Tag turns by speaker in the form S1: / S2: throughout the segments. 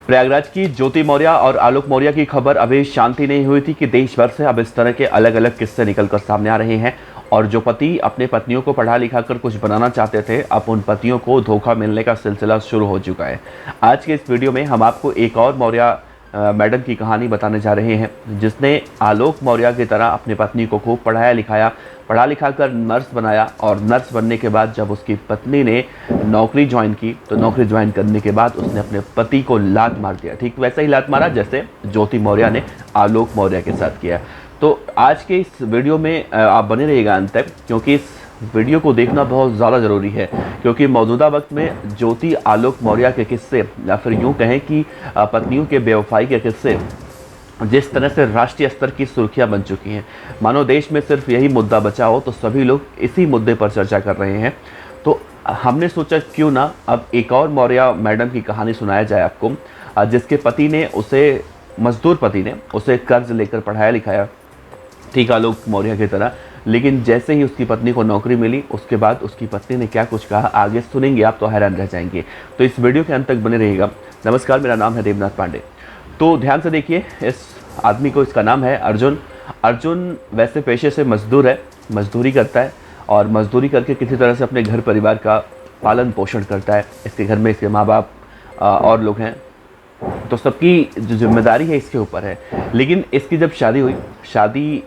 S1: प्रयागराज की ज्योति मौर्य और आलोक मौर्य की खबर अभी शांति नहीं हुई थी कि देश भर से अब इस तरह के अलग अलग किस्से निकलकर सामने आ रहे हैं। और जो पति अपने पत्नियों को पढ़ा लिखा कर कुछ बनाना चाहते थे, अब उन पतियों को धोखा मिलने का सिलसिला शुरू हो चुका है। आज के इस वीडियो में हम आपको एक और मौर्य मैडम की कहानी बताने जा रहे हैं, जिसने आलोक मौर्य की तरह अपनी पत्नी को खूब पढ़ाया लिखाया, पढ़ा लिखा कर नर्स बनाया। और नर्स बनने के बाद जब उसकी पत्नी ने नौकरी ज्वाइन की, तो नौकरी ज्वाइन करने के बाद उसने अपने पति को लात मार दिया। ठीक वैसा ही लात मारा जैसे ज्योति मौर्य ने आलोक मौर्य के साथ किया। तो आज के इस वीडियो में आप बने रहिएगा अंत तक, क्योंकि इस वीडियो को देखना बहुत ज़्यादा ज़रूरी है। क्योंकि मौजूदा वक्त में ज्योति आलोक मौर्य के किस्से, या फिर यूँ कहें कि पत्नियों के बेवफाई के किस्से जिस तरह से राष्ट्रीय स्तर की सुर्खियां बन चुकी हैं, मानो देश में सिर्फ यही मुद्दा बचा हो तो सभी लोग इसी मुद्दे पर चर्चा कर रहे हैं। तो हमने सोचा क्यों ना अब एक और मौर्य मैडम की कहानी सुनाया जाए आपको, जिसके पति ने उसे, मजदूर पति ने उसे कर्ज लेकर पढ़ाया लिखाया, ठीक आलोक मौर्य की तरह। लेकिन जैसे ही उसकी पत्नी को नौकरी मिली, उसके बाद उसकी पत्नी ने क्या कुछ कहा आगे सुनेंगे आप तो हैरान रह जाएंगे। तो इस वीडियो के अंत तक बने रहिएगा। नमस्कार, मेरा नाम है देवनाथ पांडे। तो ध्यान से देखिए, इस आदमी को, इसका नाम है अर्जुन। अर्जुन वैसे पेशे से मजदूर है, मजदूरी करता है और मजदूरी करके किसी तरह से अपने घर परिवार का पालन पोषण करता है। इसके घर में इसके माँ बाप और लोग हैं, तो सबकी जो जिम्मेदारी है इसके ऊपर है। लेकिन इसकी जब शादी हुई, शादी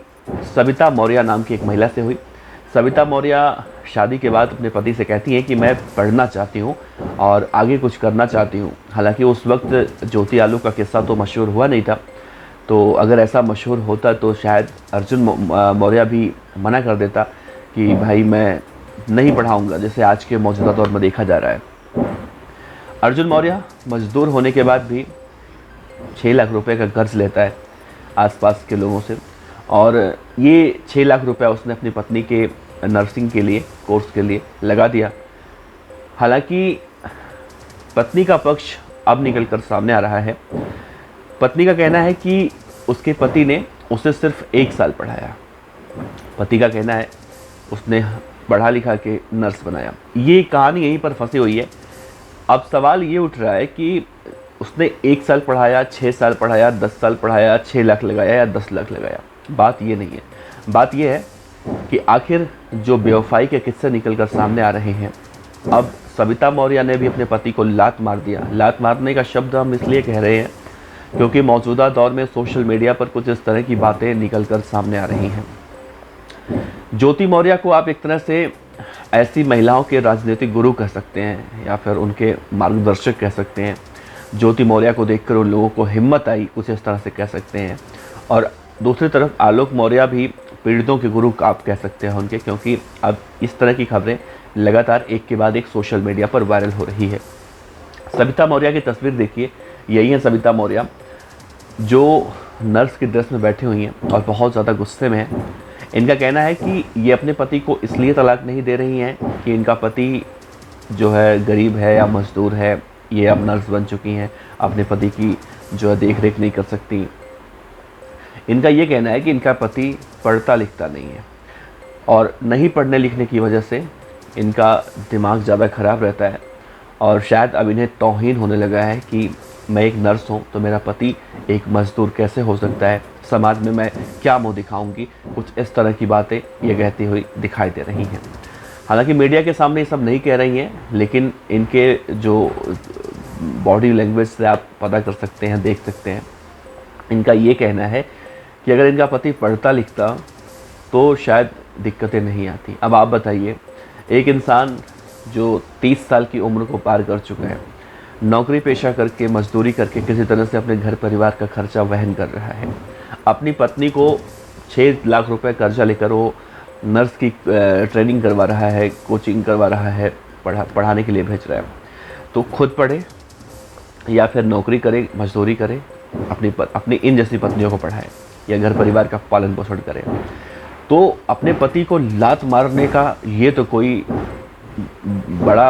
S1: सविता मौर्य नाम की एक महिला से हुई। सविता मौर्य शादी के बाद अपने पति से कहती हैं कि मैं पढ़ना चाहती हूँ और आगे कुछ करना चाहती हूँ। हालांकि उस वक्त ज्योति आलोक का किस्सा तो मशहूर हुआ नहीं था, तो अगर ऐसा मशहूर होता तो शायद अर्जुन मौर्य भी मना कर देता कि भाई मैं नहीं पढ़ाऊँगा, जैसे आज के मौजूदा दौर में देखा जा रहा है। अर्जुन मौर्य मजदूर होने के बाद भी 6 लाख रुपए का कर्ज लेता है आसपास के लोगों से, और ये 6 लाख रुपया उसने अपनी पत्नी के नर्सिंग के लिए, कोर्स के लिए लगा दिया। हालांकि पत्नी का पक्ष अब निकल कर सामने आ रहा है। पत्नी का कहना है कि उसके पति ने उसे सिर्फ 1 साल पढ़ाया। पति का कहना है उसने पढ़ा लिखा के नर्स बनाया। ये कहानी यहीं पर फंसी हुई है। अब सवाल ये उठ रहा है कि उसने 1 साल पढ़ाया, 6 साल पढ़ाया, 10 साल पढ़ाया, 6 लाख लगाया या 10 लाख लगाया। बात ये नहीं है। बात ये है कि आखिर जो बेवफाई के किस्से निकल कर सामने आ रहे हैं, अब सविता मौर्य ने भी अपने पति को लात मार दिया। लात मारने का शब्द हम इसलिए कह रहे हैं क्योंकि मौजूदा दौर में सोशल मीडिया पर कुछ इस तरह की बातें निकल कर सामने आ रही हैं। ज्योति मौर्य को आप एक तरह से ऐसी महिलाओं के राजनीतिक गुरु कह सकते हैं, या फिर उनके मार्गदर्शक कह सकते हैं। ज्योति मौर्य को देखकर उन लोगों को हिम्मत आई, कुछ इस तरह से कह सकते हैं। और दूसरी तरफ आलोक मौर्य भी पीड़ितों के गुरु आप कह सकते हैं उनके, क्योंकि अब इस तरह की खबरें लगातार एक के बाद एक सोशल मीडिया पर वायरल हो रही है। सविता मौर्य की तस्वीर देखिए, यही है सविता मौर्य जो नर्स की ड्रेस में बैठी हुई हैं और बहुत ज़्यादा गुस्से में हैं। इनका कहना है कि ये अपने पति को इसलिए तलाक नहीं दे रही हैं कि इनका पति जो है गरीब है या मजदूर है, ये अब नर्स बन चुकी हैं, अपने पति की जो है देख रेख नहीं कर सकती। इनका ये कहना है कि इनका पति पढ़ता लिखता नहीं है, और नहीं पढ़ने लिखने की वजह से इनका दिमाग ज़्यादा ख़राब रहता है, और शायद अब इन्हें तौहीन होने लगा है कि मैं एक नर्स हूँ तो मेरा पति एक मज़दूर कैसे हो सकता है, समाज में मैं क्या मुँह दिखाऊंगी। कुछ इस तरह की बातें ये कहती हुई दिखाई दे रही हैं। हालांकि मीडिया के सामने ये सब नहीं कह रही हैं, लेकिन इनके जो बॉडी लैंग्वेज से आप पता कर सकते हैं, देख सकते हैं। इनका ये कहना है कि अगर इनका पति पढ़ता लिखता तो शायद दिक्कतें नहीं आती। अब आप बताइए, एक इंसान जो 30 साल की उम्र को पार कर चुका है, नौकरी पेशा करके, मजदूरी करके किसी तरह से अपने घर परिवार का खर्चा वहन कर रहा है, अपनी पत्नी को 6 लाख रुपए कर्जा लेकर वो नर्स की ट्रेनिंग करवा रहा है, कोचिंग करवा रहा है, पढ़ाने के लिए भेज रहा है। तो खुद पढ़े या फिर नौकरी करे, मजदूरी करे, अपनी इन जैसी पत्नियों को पढ़ाए या घर परिवार का पालन पोषण करे। तो अपने पति को लात मारने का ये तो कोई बड़ा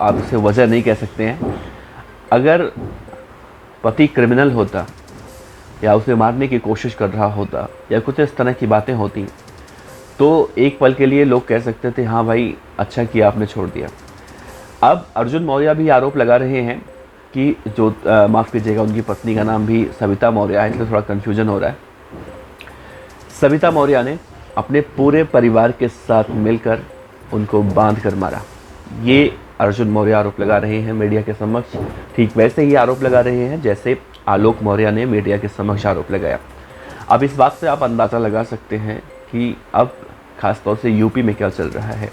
S1: आप इसे वजह नहीं कह सकते हैं। अगर पति क्रिमिनल होता या उसे मारने की कोशिश कर रहा होता या कुछ इस तरह की बातें होती, तो एक पल के लिए लोग कह सकते थे हाँ भाई अच्छा किया आपने छोड़ दिया। अब अर्जुन मौर्य भी आरोप लगा रहे हैं कि जो माफ़ कीजिएगा, उनकी पत्नी का नाम भी सविता मौर्य है, इसलिए थोड़ा कन्फ्यूजन हो रहा है। सविता मौर्य ने अपने पूरे परिवार के साथ मिलकर उनको बांध कर मारा। ये अर्जुन मौर्य आरोप लगा रहे हैं मीडिया के समक्ष। ठीक वैसे ही आरोप लगा रहे हैं जैसे आलोक मौर्य ने मीडिया के समक्ष आरोप लगाया। अब इस बात से आप अंदाज़ा लगा सकते हैं कि अब खासतौर से यूपी में क्या चल रहा है।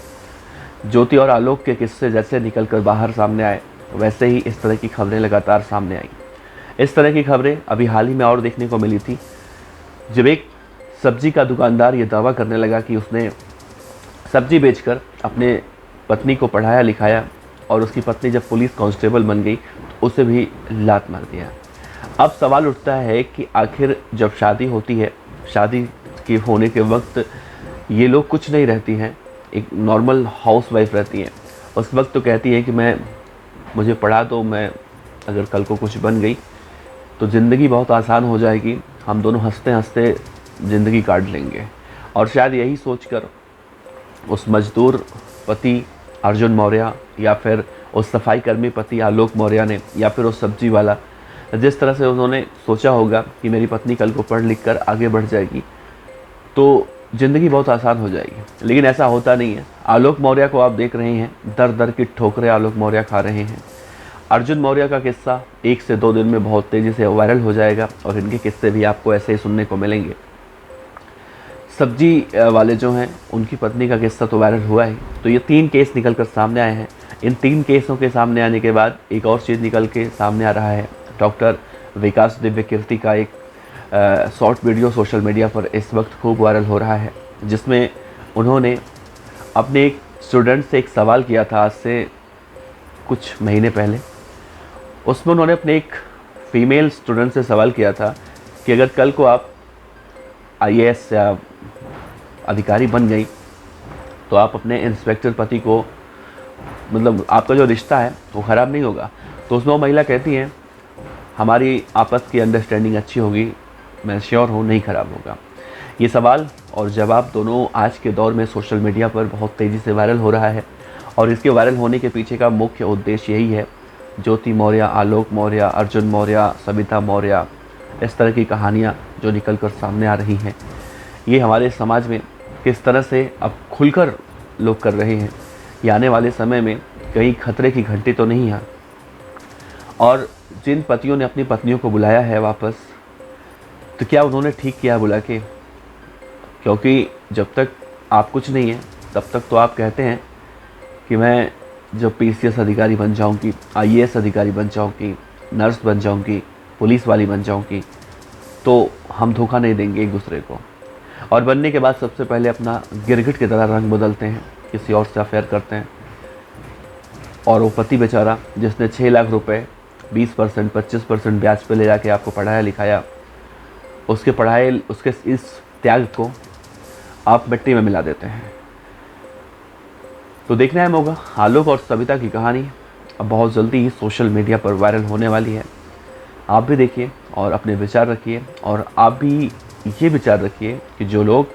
S1: ज्योति और आलोक के किस्से जैसे निकलकर बाहर सामने आए, वैसे ही इस तरह की खबरें लगातार सामने आई। इस तरह की खबरें अभी हाल ही में और देखने को मिली थी, जब एक सब्जी का दुकानदार ये दावा करने लगा कि उसने सब्जी बेचकर अपने पत्नी को पढ़ाया लिखाया, और उसकी पत्नी जब पुलिस कांस्टेबल बन गई तो उसे भी लात मार दिया। अब सवाल उठता है कि आखिर जब शादी होती है, शादी के होने के वक्त ये लोग कुछ नहीं रहती हैं, एक नॉर्मल हाउसवाइफ रहती हैं। उस वक्त तो कहती है कि मुझे पढ़ा दो, मैं अगर कल को कुछ बन गई तो ज़िंदगी बहुत आसान हो जाएगी, हम दोनों हंसते हंसते ज़िंदगी काट लेंगे। और शायद यही सोचकर उस मजदूर पति अर्जुन मौर्य या फिर उस सफाई कर्मी पति आलोक मौर्य ने, या फिर उस सब्जी वाला, जिस तरह से उन्होंने सोचा होगा कि मेरी पत्नी कल को पढ़ लिख कर आगे बढ़ जाएगी तो ज़िंदगी बहुत आसान हो जाएगी। लेकिन ऐसा होता नहीं है। आलोक मौर्य को आप देख रहे हैं, दर दर की ठोकरें आलोक मौर्य खा रहे हैं। अर्जुन मौर्य का किस्सा 1 से 2 दिन में बहुत तेज़ी से वायरल हो जाएगा, और इनके किस्से भी आपको ऐसे ही सुनने को मिलेंगे। सब्जी वाले जो हैं, उनकी पत्नी का किस्सा तो वायरल हुआ है। तो ये 3 केस निकल कर सामने आए हैं। इन 3 केसों के सामने आने के बाद एक और चीज़ निकल के सामने आ रहा है। डॉक्टर विकास दिव्य कीर्ति का एक शॉर्ट वीडियो सोशल मीडिया पर इस वक्त खूब वायरल हो रहा है, जिसमें उन्होंने अपने एक स्टूडेंट से एक सवाल किया था आज से कुछ महीने पहले। उसमें उन्होंने अपने एक फ़ीमेल स्टूडेंट से सवाल किया था कि अगर कल को आप IAS या अधिकारी बन गई तो आप अपने इंस्पेक्टर पति को, मतलब आपका जो रिश्ता है वो ख़राब नहीं होगा। तो उसमें वो महिला कहती है, हमारी आपस की अंडरस्टैंडिंग अच्छी होगी, मैं श्योर हूँ नहीं ख़राब होगा। ये सवाल और जवाब दोनों आज के दौर में सोशल मीडिया पर बहुत तेज़ी से वायरल हो रहा है, और इसके वायरल होने के पीछे का मुख्य उद्देश्य यही है। ज्योति मौर्य, आलोक मौर्य, अर्जुन मौर्य, सविता मौर्य, इस तरह की कहानियाँ जो निकल कर सामने आ रही हैं, ये हमारे समाज में किस तरह से अब खुलकर लोग कर रहे हैं। ये आने वाले समय में कहीं खतरे की घंटी तो नहीं है। और जिन पतियों ने अपनी पत्नियों को बुलाया है वापस, तो क्या उन्होंने ठीक किया बुला के? क्योंकि जब तक आप कुछ नहीं हैं तब तक तो आप कहते हैं कि मैं जब PCS अधिकारी बन जाऊंगी, IAS अधिकारी बन जाऊंगी, नर्स बन जाऊंगी, पुलिस वाली बन जाऊंगी, तो हम धोखा नहीं देंगे एक दूसरे को। और बनने के बाद सबसे पहले अपना गिरगिट की तरह रंग बदलते हैं, किसी और से अफेयर करते हैं। और वो पति बेचारा जिसने 6 लाख रुपए 20% 25% ब्याज पे ले जाके आपको पढ़ाया लिखाया, उसके इस त्याग को आप मिट्टी में मिला देते हैं। तो देखना है होगा आलोक और सविता की कहानी अब बहुत जल्दी ही सोशल मीडिया पर वायरल होने वाली है। आप भी देखिए और अपने विचार रखिए, और आप भी ये विचार रखिए कि जो लोग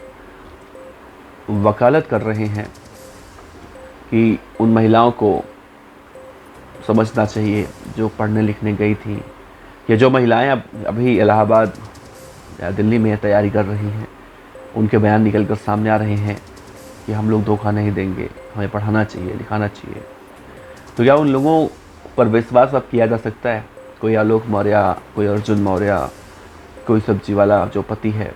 S1: वकालत कर रहे हैं कि उन महिलाओं को समझना चाहिए जो पढ़ने लिखने गई थी, या जो महिलाएं अभी इलाहाबाद या दिल्ली में तैयारी कर रही हैं, उनके बयान निकल कर सामने आ रहे हैं कि हम लोग धोखा नहीं देंगे, हमें पढ़ाना चाहिए, लिखाना चाहिए। तो क्या उन लोगों पर विश्वास अब किया जा सकता है? कोई आलोक मौर्य, कोई अर्जुन मौर्य, कोई सब्जी वाला जो पति है,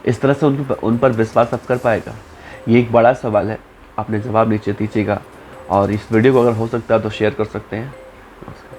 S1: इस तरह से उन पर विश्वास अब कर पाएगा? ये एक बड़ा सवाल है। अपने जवाब नीचे दीजिएगा, और इस वीडियो को अगर हो सकता है तो शेयर कर सकते हैं। नमस्कार।